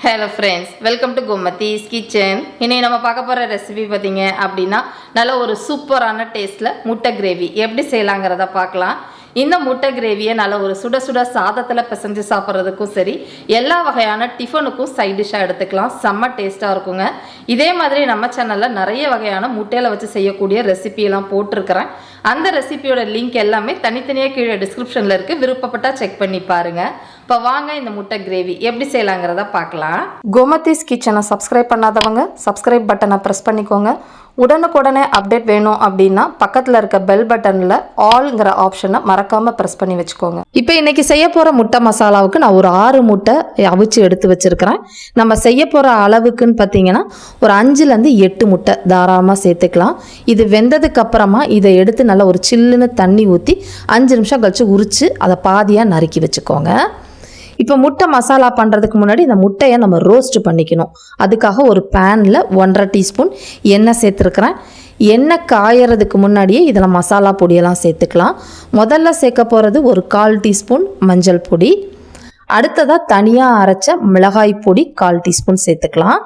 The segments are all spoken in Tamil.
Hello friends, welcome to Gomathi's kitchen. இன்னைக்கு நம்ம பார்க்க போற ரெசிபி பாத்தீங்க அப்படினா நல்ல ஒரு சூப்பரான டேஸ்ட்ல முட்டை கிரேவி எப்படி செய்யலாம்ங்கறத பார்க்கலாம். இந்த முட்டை கிரேவியை நல்ல ஒரு சுட சுட சாதத்துல பிசைஞ்சு சாப்பிட்றதுக்கும் சரி, எல்லா வகையான டிஃபனுக்கும் சைட் டிஷ்ஷாக எடுத்துக்கலாம். செம்ம டேஸ்ட்டாக இருக்குங்க. இதே மாதிரி நம்ம சேனலில் நிறைய வகையான முட்டையில் வச்சு செய்யக்கூடிய ரெசிபியெல்லாம் போட்டிருக்கிறேன். அந்த ரெசிபியோட லிங்க் எல்லாமே தனித்தனியாக கீழே டிஸ்கிரிப்ஷனில் இருக்குது. விருப்பப்பட்டால் செக் பண்ணி பாருங்கள். இப்போ வாங்க இந்த முட்டை கிரேவி எப்படி செய்யலாங்கிறத பார்க்கலாம். கோமதிஸ் கிச்சனை சப்ஸ்கிரைப் பண்ணாதவங்க சப்ஸ்கிரைப் பட்டனை ப்ரெஸ் பண்ணிக்கோங்க. உடனுக்குடனே அப்டேட் வேணும் அப்படின்னா பக்கத்தில் இருக்க பெல் பட்டனில் ஆல்ங்கிற ஆப்ஷனை மறக்காமல் ப்ரெஸ் பண்ணி வச்சுக்கோங்க. இப்போ இன்றைக்கி செய்ய போகிற முட்டை மசாலாவுக்கு நான் ஒரு 6 முட்டை அவிச்சு எடுத்து வச்சுருக்கிறேன். நம்ம செய்ய போகிற அளவுக்குன்னு பார்த்தீங்கன்னா ஒரு 5லேருந்து 8 முட்டை தாராளமாக சேர்த்துக்கலாம். இது வெந்ததுக்கு அப்புறமா இதை எடுத்து நல்லா ஒரு சில்லுன்னு தண்ணி ஊற்றி 5 நிமிஷம் கழித்து உரித்து அதை பாதியாக நறுக்கி வச்சுக்கோங்க. இப்போ முட்டை மசாலா பண்ணுறதுக்கு முன்னாடி இந்த முட்டையை நம்ம ரோஸ்ட் பண்ணிக்கணும். அதுக்காக ஒரு பேனில் 1.5 டீஸ்பூன் எண்ணெய் சேர்த்துருக்குறேன். எண்ணெய் காயறதுக்கு முன்னாடியே இதில் மசாலா பொடியெல்லாம் சேர்த்துக்கலாம். முதல்ல சேர்க்க போகிறது ஒரு 1/4 டீஸ்பூன் மஞ்சள் பொடி. அடுத்ததாக தனியாக அரைச்ச மிளகாய் பொடி 1/4 டீஸ்பூன் சேர்த்துக்கலாம்.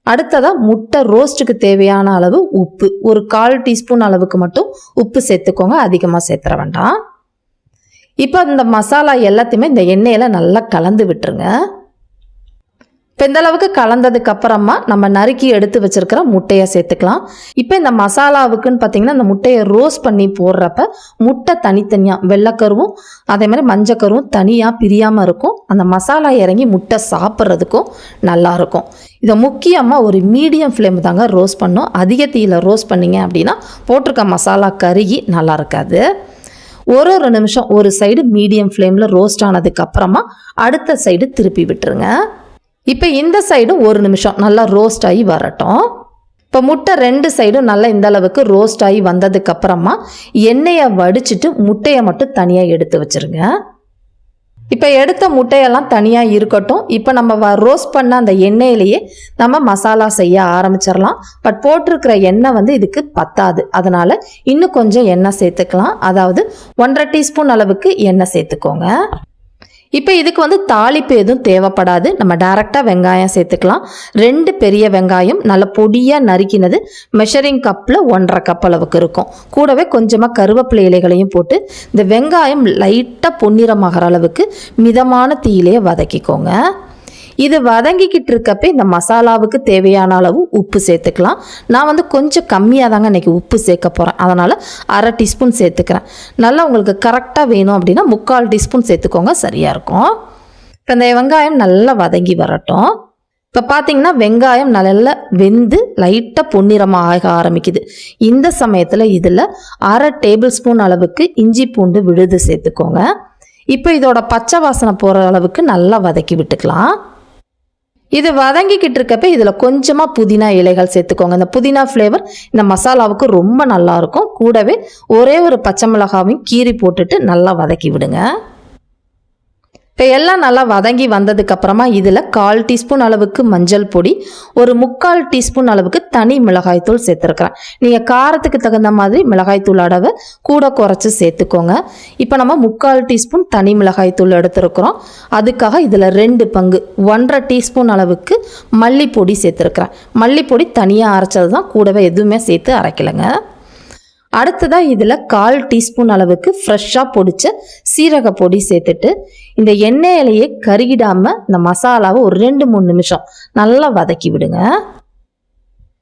அடுத்ததாக முட்டை ரோஸ்ட்டுக்கு தேவையான அளவு உப்பு ஒரு 1/4 டீஸ்பூன் அளவுக்கு மட்டும் உப்பு சேர்த்துக்கோங்க, அதிகமாக சேர்த்துற வேண்டாம். இப்போ இந்த மசாலா எல்லாத்தையுமே இந்த எண்ணெயில் நல்லா கலந்து விட்டுருங்க. இப்போ இந்த அளவுக்கு கலந்ததுக்கு அப்புறமா நம்ம நறுக்கி எடுத்து வச்சிருக்கிற முட்டையை சேர்த்துக்கலாம். இப்போ இந்த மசாலாவுக்குன்னு பார்த்தீங்கன்னா இந்த முட்டையை ரோஸ்ட் பண்ணி போடுறப்ப முட்டை தனித்தனியாக வெள்ளைக்கருவும் அதே மாதிரி மஞ்சக்கருவும் தனியாக பிரியாமல் இருக்கும். அந்த மசாலா இறங்கி முட்டை சாப்பிட்றதுக்கும் நல்லாயிருக்கும். இதை முக்கியமாக ஒரு மீடியம் ஃப்ளேம் தாங்க ரோஸ்ட் பண்ணணும். அதிக தீயில் ரோஸ்ட் பண்ணிங்க அப்படின்னா போட்டிருக்க மசாலா கருகி நல்லா இருக்காது. ஒரு நிமிஷம் ஒரு சைடு மீடியம் ஃப்ளேமில் ரோஸ்ட் ஆனதுக்கு அப்புறமா அடுத்த சைடு திருப்பி விட்டுருங்க. இப்போ இந்த சைடும் 1 நிமிஷம் நல்லா ரோஸ்ட் ஆகி வரட்டும். இப்போ முட்டை 2 சைடும் நல்லா இந்த அளவுக்கு ரோஸ்ட் ஆகி வந்ததுக்கு அப்புறமா எண்ணெயை வடிச்சிட்டு முட்டையை மட்டும் தனியாக எடுத்து வச்சுருங்க. இப்போ எடுத்த முட்டையெல்லாம் தனியாக இருக்கட்டும். இப்போ நம்ம ரோஸ்ட் பண்ண அந்த எண்ணெயிலேயே நம்ம மசாலா செய்ய ஆரம்பிச்சிடலாம். பட் போட்டிருக்கிற எண்ணெய் இதுக்கு பத்தாது, அதனால் இன்னும் கொஞ்சம் எண்ணெய் சேர்த்துக்கலாம். அதாவது 1.5 டீஸ்பூன் அளவுக்கு எண்ணெய் சேர்த்துக்கோங்க. இப்போ இதுக்கு தாளிப்பு எதுவும் தேவைப்படாது. நம்ம டைரெக்டாக வெங்காயம் சேர்த்துக்கலாம். 2 பெரிய வெங்காயம் நல்ல பொடியாக நறுக்கினது மெஷரிங் கப்பில் 1.5 கப் அளவுக்கு இருக்கும். கூடவே கொஞ்சமாக கருவேப்பிலை இலைகளையும் போட்டு இந்த வெங்காயம் லைட்டாக பொன்னிறமாகிற அளவுக்கு மிதமான தீயிலே வதக்கிக்கோங்க. இது வதங்கிக்கிட்டு இருக்கப்ப இந்த மசாலாவுக்கு தேவையான அளவு உப்பு சேர்த்துக்கலாம். நான் கொஞ்சம் கம்மியாக தாங்க இன்றைக்கி உப்பு சேர்க்க போகிறேன், அதனால் 1/2 டீஸ்பூன் சேர்த்துக்கிறேன். நல்லா உங்களுக்கு கரெக்டாக வேணும் அப்படின்னா 3/4 டீஸ்பூன் சேர்த்துக்கோங்க, சரியாக இருக்கும். இப்போ இந்த வெங்காயம் நல்லா வதங்கி வரட்டும். இப்போ பார்த்தீங்கன்னா வெங்காயம் நல்லா வெந்து லைட்டாக பொன்னிறமாக ஆரம்பிக்குது. இந்த சமயத்தில் இதில் 1/2 டேபிள் ஸ்பூன் அளவுக்கு இஞ்சி பூண்டு விழுது சேர்த்துக்கோங்க. இப்போ இதோட பச்சை வாசனை போகிற அளவுக்கு நல்லா வதக்கி விட்டுக்கலாம். இது வதங்கிக்கிட்டு இருக்கப்ப இதில் கொஞ்சமாக புதினா இலைகள் சேர்த்துக்கோங்க. இந்த புதினா ஃப்ளேவர் இந்த மசாலாவுக்கு ரொம்ப நல்லாயிருக்கும். கூடவே ஒரே ஒரு பச்சை மிளகாவையும் கீறி போட்டுட்டு நல்லா வதக்கி விடுங்க. இப்போ எல்லாம் நல்லா வதங்கி வந்ததுக்கப்புறமா இதில் 1/4 டீஸ்பூன் அளவுக்கு மஞ்சள் பொடி, ஒரு 3/4 டீஸ்பூன் அளவுக்கு தனி மிளகாய்த்தூள் சேர்த்துருக்குறேன். நீங்கள் காரத்துக்கு தகுந்த மாதிரி மிளகாய்த்தூள் அளவை கூட குறைச்சி சேர்த்துக்கோங்க. இப்போ நம்ம 3/4 டீஸ்பூன் தனி மிளகாய்த்தூள் எடுத்துருக்குறோம். அதுக்காக இதில் 2 பங்கு 1.5 டீஸ்பூன் அளவுக்கு மல்லிப்பொடி சேர்த்துருக்குறேன். மல்லிப்பொடி தனியாக அரைச்சது தான், கூடவே எதுவுமே சேர்த்து அரைக்கலைங்க. அடுத்ததாக இதில் 1/4 டீஸ்பூன் அளவுக்கு ஃப்ரெஷ்ஷாக பொடிச்ச சீரக பொடி சேர்த்துட்டு இந்த எண்ணெயிலேயே கருகிடாமல் இந்த மசாலாவை ஒரு 2-3 நிமிஷம் நல்லா வதக்கி விடுங்க.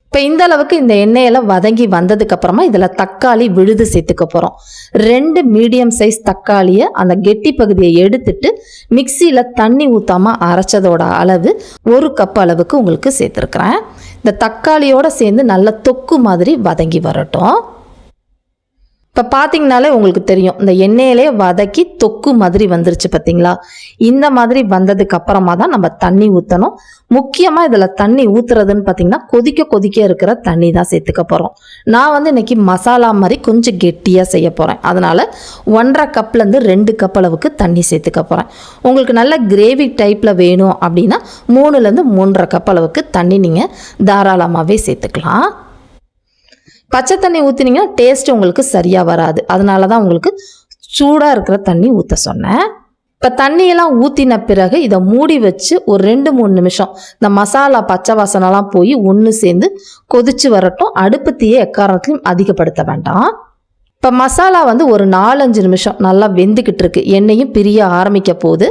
இப்போ இந்த அளவுக்கு இந்த எண்ணெயில் வதங்கி வந்ததுக்கப்புறமா இதில் தக்காளி விழுது சேர்த்துக்க போகிறோம். 2 மீடியம் சைஸ் தக்காளியை அந்த கெட்டி பகுதியை எடுத்துட்டு மிக்சியில் தண்ணி ஊற்றாமல் அரைச்சதோட அளவு 1 கப் அளவுக்கு உங்களுக்கு சேர்த்துருக்குறேன். இந்த தக்காளியோடு சேர்ந்து நல்ல தொக்கு மாதிரி வதங்கி வரட்டும். இப்போ பார்த்தீங்கனாலே உங்களுக்கு தெரியும், இந்த எண்ணெயிலே வதக்கி தொக்கு மாதிரி வந்துருச்சு பார்த்தீங்களா. இந்த மாதிரி வந்ததுக்கு அப்புறமா தான் நம்ம தண்ணி ஊற்றணும். முக்கியமாக இதில் தண்ணி ஊற்றுறதுன்னு பார்த்தீங்கன்னா கொதிக்க இருக்கிற தண்ணி தான் சேர்த்துக்க போகிறோம். நான் இன்னைக்கு மசாலா மாதிரி கொஞ்சம் கெட்டியாக செய்ய போகிறேன், அதனால் 1.5 கப்லேருந்து 2 கப் அளவுக்கு தண்ணி சேர்த்துக்க போகிறேன். உங்களுக்கு நல்ல கிரேவி டைப்பில் வேணும் அப்படின்னா 3லேருந்து 3.5 கப் அளவுக்கு தண்ணி நீங்கள் தாராளமாகவே சேர்த்துக்கலாம். பச்சை தண்ணி ஊற்றினீங்கன்னா டேஸ்ட் உங்களுக்கு சரியாக வராது, அதனால தான் உங்களுக்கு சூடாக இருக்கிற தண்ணி ஊற்ற சொன்னேன். இப்போ தண்ணியெல்லாம் ஊற்றின பிறகு இதை மூடி வச்சு ஒரு 2-3 நிமிஷம் இந்த மசாலா பச்சை வாசனைலாம் போய் ஒன்று சேர்ந்து கொதிச்சு வரட்டும். அடுப்பு தீயை எக்காரணத்துலையும் அதிகப்படுத்த வேண்டாம். இப்போ மசாலா ஒரு 4-5 நிமிஷம் நல்லா வெந்துக்கிட்டு இருக்கு. எண்ணெயும் பிரிய ஆரம்பிக்க போகுது.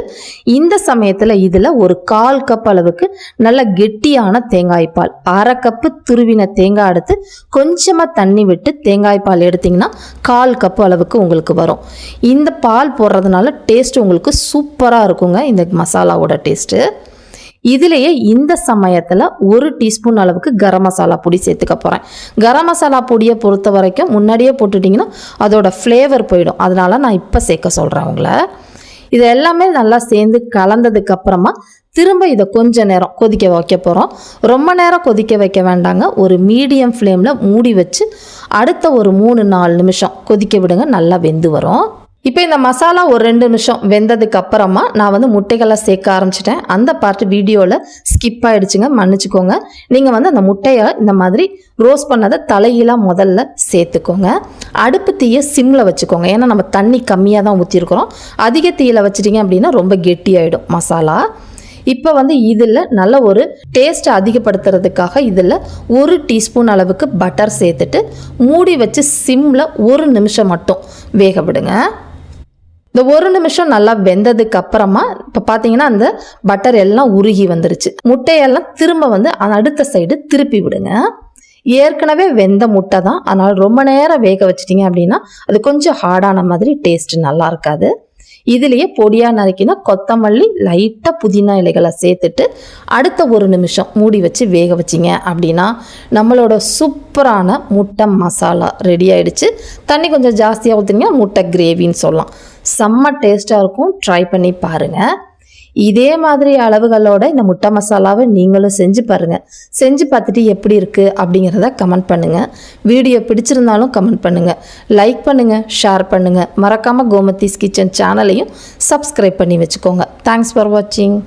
இந்த சமயத்தில் இதில் ஒரு 1/4 கப் அளவுக்கு நல்ல கெட்டியான தேங்காய் பால், 1/2 கப்பு துருவின தேங்காய் எடுத்து கொஞ்சமாக தண்ணி விட்டு தேங்காய் பால் எடுத்திங்கன்னா 1/4 கப்பு அளவுக்கு உங்களுக்கு வரும். இந்த பால் போடுறதுனால டேஸ்ட் உங்களுக்கு சூப்பராக இருக்குங்க, இந்த மசாலாவோட டேஸ்ட்டு. இதிலேயே இந்த சமயத்தில் 1 டீஸ்பூன் அளவுக்கு கரம் மசாலா பொடி சேர்த்துக்க போகிறேன். கரம் மசாலா பொடியை பொறுத்த வரைக்கும் முன்னாடியே போட்டுட்டிங்கன்னா அதோட ஃப்ளேவர் போயிடும். அதனால் நான் இப்போ சேர்க்க சொல்கிறேன் உங்களை. இது எல்லாமே நல்லா சேர்ந்து கலந்ததுக்கப்புறமா திரும்ப இதை கொஞ்ச நேரம் கொதிக்க வைக்க போகிறோம். ரொம்ப நேரம் கொதிக்க வைக்க வேண்டாங்க. ஒரு மீடியம் ஃப்ளேமில் மூடி வச்சு அடுத்த ஒரு 3-4 நிமிஷம் கொதிக்க விடுங்க. நல்லா வெந்து வரும். இப்போ இந்த மசாலா ஒரு 2 நிமிஷம் வெந்ததுக்கு அப்புறமா நான் முட்டைகளை சேர்க்க ஆரம்பிச்சிட்டேன். அந்த பார்ட் வீடியோவில் ஸ்கிப் ஆகிடுச்சுங்க, மன்னிச்சுக்கோங்க. நீங்கள் அந்த முட்டையை இந்த மாதிரி ரோஸ்ட் பண்ணதை தலையெல்லாம் முதல்ல சேர்த்துக்கோங்க. அடுப்பு தீயை சிம்மில் வச்சுக்கோங்க. ஏன்னா நம்ம தண்ணி கம்மியாக தான் ஊற்றிருக்கிறோம். அதிக தீயில் வச்சிட்டிங்க அப்படின்னா ரொம்ப கெட்டியாயிடும் மசாலா. இப்போ இதில் நல்ல ஒரு டேஸ்ட்டை அதிகப்படுத்துறதுக்காக இதில் 1 டீஸ்பூன் அளவுக்கு பட்டர் சேர்த்துட்டு மூடி வச்சு சிம்மில் 1 நிமிஷம் மட்டும் வேக விடுங்க. இந்த 1 நிமிஷம் நல்லா வெந்ததுக்கு அப்புறமா இப்போ பார்த்தீங்கன்னா அந்த பட்டர் எல்லாம் உருகி வந்துருச்சு. முட்டையெல்லாம் திரும்ப அடுத்த சைடு திருப்பி விடுங்க. ஏற்கனவே வெந்த முட்டை தான், அதனால் ரொம்ப நேரம் வேக வச்சிட்டிங்க அப்படின்னா அது கொஞ்சம் ஹார்டான மாதிரி டேஸ்ட் நல்லா இருக்காது. இதுலேயே பொடியாக நறுக்கினா கொத்தமல்லி, லைட்டாக புதினா இலைகளை சேர்த்துட்டு அடுத்த 1 நிமிஷம் மூடி வச்சு வேக வச்சிங்க அப்படின்னா நம்மளோட சூப்பரான முட்டை மசாலா ரெடி ஆகிடுச்சு. தண்ணி கொஞ்சம் ஜாஸ்தியாக ஊற்றினீங்கன்னா முட்டை கிரேவின்னு சொல்லலாம். செம்ம டேஸ்ட்டாக இருக்கும். ட்ரை பண்ணி பாருங்கள். இதே மாதிரி அளவுகளோட இந்த முட்டை மசாலாவை நீங்களும் செஞ்சு பாருங்கள். செஞ்சு பார்த்துட்டு எப்படி இருக்குது அப்படிங்கிறத கமெண்ட் பண்ணுங்கள். வீடியோ பிடிச்சிருந்தாலும் கமெண்ட் பண்ணுங்கள், லைக் பண்ணுங்கள், ஷேர் பண்ணுங்கள். மறக்காமல் கோமதிஸ் கிச்சன் சேனலையும் சப்ஸ்கிரைப் பண்ணி வச்சுக்கோங்க. தேங்க்ஸ் ஃபார் வாட்சிங்.